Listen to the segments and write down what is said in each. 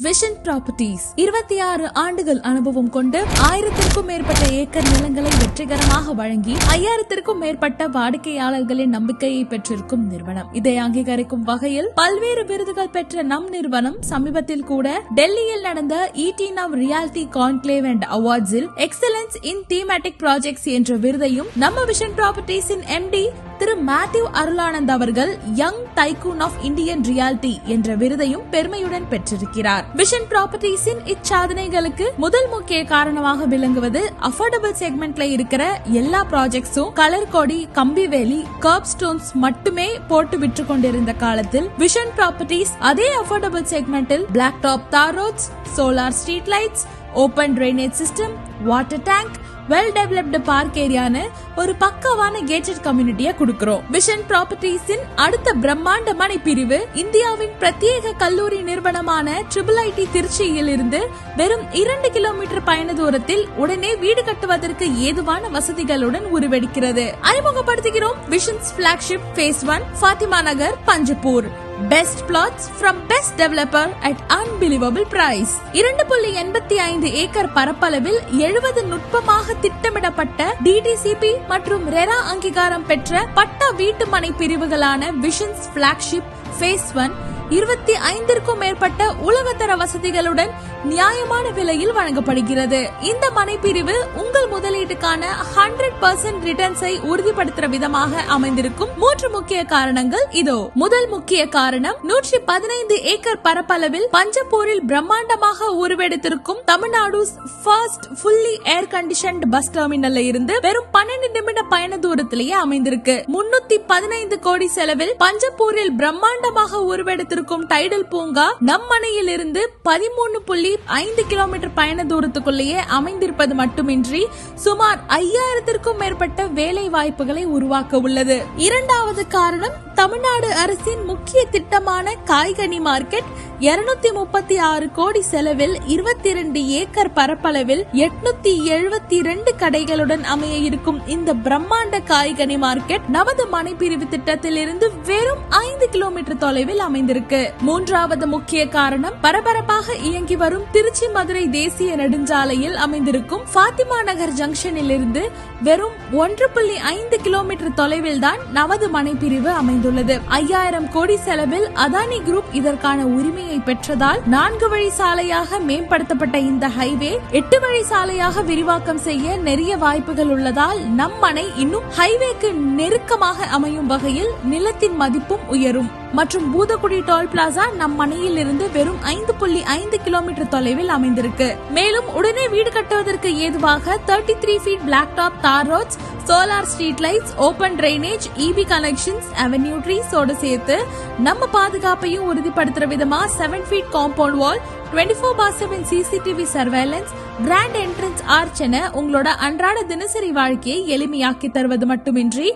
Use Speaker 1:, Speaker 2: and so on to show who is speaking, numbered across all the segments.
Speaker 1: Vision properties 26 ஆண்டுகள் அனுபவம் கொண்டு 1000க்கும் மேற்பட்ட ஏக்கர் நிலங்களை வெற்றிகரமாக வழங்கி 5000க்கும் மேற்பட்ட வாடிக்கையாளர்களின் நம்பிக்கையை பெற்றிருக்கும் நிறுவனம். இதை அங்கீகரிக்கும் வகையில் பல்வேறு விருதுகள் பெற்ற நம் நிறுவனம் சமீபத்தில் கூட டெல்லியில் நடந்த ET Now reality conclave and அவார்ட்ஸில் எக்ஸலன்ஸ் இன் தீமேட்டிக் ப்ராஜெக்ட்ஸ் என்ற விருதையும் நம்ம விஷன் ப்ராப்பர்ட்டிஸின் MD திரு மேத்யூ அருளானந்த் அவர்கள் young tycoon of Indian reality என்ற விருதையும் பெருமையுடன் பெற்றிருக்கிறார். விஷன் ப்ராப்பர்ட்டிஸின் இச்சாதனைகளுக்கு முதல் முக்கிய காரணமாக விளங்குவது அஃபோர்டபிள் செக்மெண்ட்ல இருக்கிற எல்லா ப்ராஜெக்ட்ஸும் கலர் கோடி, கம்பிவேலி, கர்ப் ஸ்டோன்ஸ் மட்டுமே போட்டு விற்று கொண்டிருந்த காலத்தில் விஷன் ப்ராப்பர்ட்டிஸ் அதே அஃபோர்டபிள் செக்மெண்டில் black top tar roads, solar street lights, open drainage system, water tank, well developed park ஏரியான்னு ஒரு பக்கவான கேட்டட் கம்யூனிட்டியை கொடுக்கிறோம். விஷன் ப்ராப்பர்ட்டிஸின் அடுத்த பிரம்மாண்டமான பிரிவு இந்தியாவின் பிரத்யேக கல்லூரி நிறுவனமான IIIT திருச்சியில் இருந்து வெறும் 2 கிலோமீட்டர் பயண தூரத்தில் உடனே வீடு கட்டுவதற்கு ஏதுவான வசதிகளுடன் உருவெடுக்கிறது. அறிமுகப்படுத்துகிறோம் visions flagship Phase 1 Fathima Nagar, Panjapur. Best plots from best developer at unbelievable price. 2.85 acre பரப்பளவில் 70 நுட்பமாக திட்டமிடப்பட்ட DTCP மற்றும் ரெரா அங்கீகாரம் பெற்ற பட்டா வீட்டு மனை பிரிவுகளான விஷன்ஸ் பிளாக்ஷிப் Phase 1 25க்கும் மேற்பட்ட உலகத்தர வசதிகளுடன் நியாயமான விலையில் வழங்கப்படுகிறது. இந்த மனை பிரிவு உங்கள் முதலீட்டுக்கான 100% ரிட்டர்ன்ஸை உறுதிப்படுத்துற விதமாக அமைந்திருக்கும் 3 முக்கிய காரணங்கள் இதோ. முதல் முக்கிய காரணம் 115 ஏக்கர் பரப்பளவில் பஞ்சப்பூரில் பிரம்மாண்டமாக உருவெடுத்திருக்கும் Tamil Nadu first fully air conditioned bus டெர்மினல்ல இருந்து வெறும் 12 நிமிட பயண தூரத்திலேயே அமைந்திருக்கு. 315 கோடி செலவில் பஞ்சப்பூரில் பிரம்மாண்டமாக உருவெடுத்திருக்கும் டைடல் பூங்கா நம் மனையில் இருந்து 13.5 கிலோமீட்டர் பயண தூரத்துக்குள்ளேயே அமைந்திருப்பது மட்டுமின்றி சுமார் 5000க்கும் மேற்பட்ட வேலை வாய்ப்புகளை உருவாக்க உள்ளது. இரண்டாவது காரணம் தமிழ்நாடு அரசின் முக்கிய திட்டமான காய்கனி மார்க்கெட். 236 கோடி செலவில் 22 ஏக்கர் பரப்பளவில் 872 கடைகளுடன் அமைய இருக்கும் இந்த பிரம்மாண்ட காய்கனி மார்க்கெட் நமது மனை பிரிவு திட்டத்தில் இருந்து வெறும் 5 கிலோமீட்டர் தொலைவில் அமைந்திருக்கு. மூன்றாவது முக்கிய காரணம் பரபரப்பாக இயங்கி வரும் திருச்சி மதுரை தேசிய நெடுஞ்சாலையில் அமைந்திருக்கும் ஃபாத்திமா நகர் ஜங்ஷனில் இருந்து வெறும் 1.5 கிலோமீட்டர் தொலைவில் தான் நமது மனை பிரிவு அமைந்துள்ளது. 5000 கோடி செலவில் அதானி குரூப் இதற்கான உரிமையை பெற்றதால் 4 வழி சாலையாக மேம்படுத்தப்பட்ட இந்த ஹைவே 8 வழி சாலையாக விரிவாக்கம் செய்ய நிறைய வாய்ப்புகள் உள்ளதால் நம் மனை இன்னும் ஹைவேக்கு நெருக்கமாக அமையும் வகையில் நிலத்தின் மதிப்பும் உயரும். மற்றும் பூதக்குடி டோல் பிளாசா நம் மனையில் இருந்து வெறும் 5.5 கிலோமீட்டர் தொலைவில் அமைந்திருக்கு. மேலும் உடனே வீடு கட்டுவதற்கு ஏதுவாக 33 feet black top tar roads, solar street lights, open drainage, EB connections, avenue ட்ரீஸோடு சேர்த்து நம்ம பாதுகாப்பையும் உறுதிப்படுத்துற விதமா 7 feet compound wall, 24/7 CCTV surveillance, grand entrance arch என உங்களோட அன்றாட தினசரி வாழ்க்கையை எளிமையாக்கி தருவது மட்டுமின்றி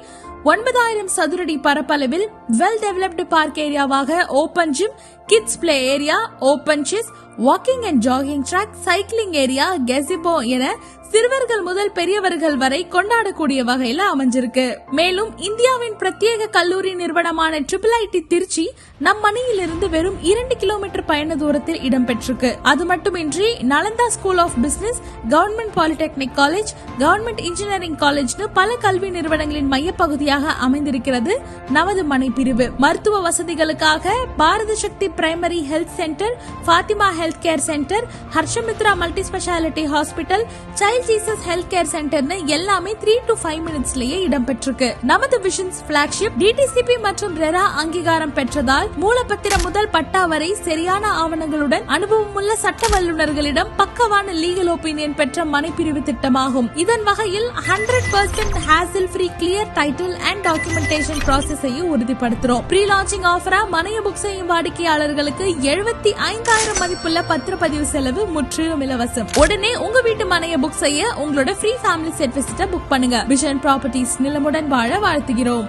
Speaker 1: 9000 சதுரடி பரப்பளவில் வெல் டெவலப்டு பார்க் ஏரியாவாக open gym, kids play area, open chess, walking and jogging track, cycling area, gazebo என சிறுவர்கள் முதல் பெரியவர்கள் வரை கொண்டாடக்கூடிய வகையில அமைஞ்சிருக்கு. மேலும் இந்தியாவின் பிரத்யேக கல்லூரி நிறுவனமான IIIT திருச்சி நம் மனையில் இருந்து வெறும் 2 கிலோமீட்டர் பயண தூரத்தில் இடம்பெற்றிருக்கு. அது மட்டுமின்றி Nalanda school of business, government polytechnic college, government engineering காலேஜ்னு பல கல்வி நிறுவனங்களின் மையப்பகுதியாக அமைந்திருக்கிறது நமது மனை பிரிவு. மருத்துவ வசதிகளுக்காக Bharat Shakti primary health centre, Fatima health care centre, Harshamitra multi speciality hospital, child Jesus health care சென்டர்னு எல்லாமே 3 to 5 மினிட்ஸ்லயே இடம்பெற்றிருக்கு. நமது விஷன்ஸ் பிளாக்ஷிப் DTCP மற்றும் ரெரா அங்கீகாரம் பெற்றதால் மூலப்பத்திரம் முதல் பட்டா வரை சரியான ஆவணங்களுடன் அனுபவமுள்ள சட்ட வல்லுநர்களிடம் பக்கவான லீகல் ஒப்பீனியன் பெற்ற மனைப்பிரிவு திட்டமாகும். இதன் வகையில் 100% hassle free clear title and documentation ப்ராசஸையும் உறுதிப்படுத்துறோம். ப்ரீ லான்ச்சிங் ஆஃபரா மனைய புக் செய்யும் வாடிக்கையாளர்களுக்கு 75,000 மதிப்புள்ள பத்திரப்பதிவு செலவு முற்றிலும் இலவசம். உடனே உங்க வீட்டு மனைய புக் செய்ய உங்களோட ஃப்ரீ ஃபேமிலி செட் விசிட்ட புக் பண்ணுங்க. விஷன் ப்ராப்பர்ட்டிஸ் நிலமுடன் வாழ வாழ்த்துகிறோம்.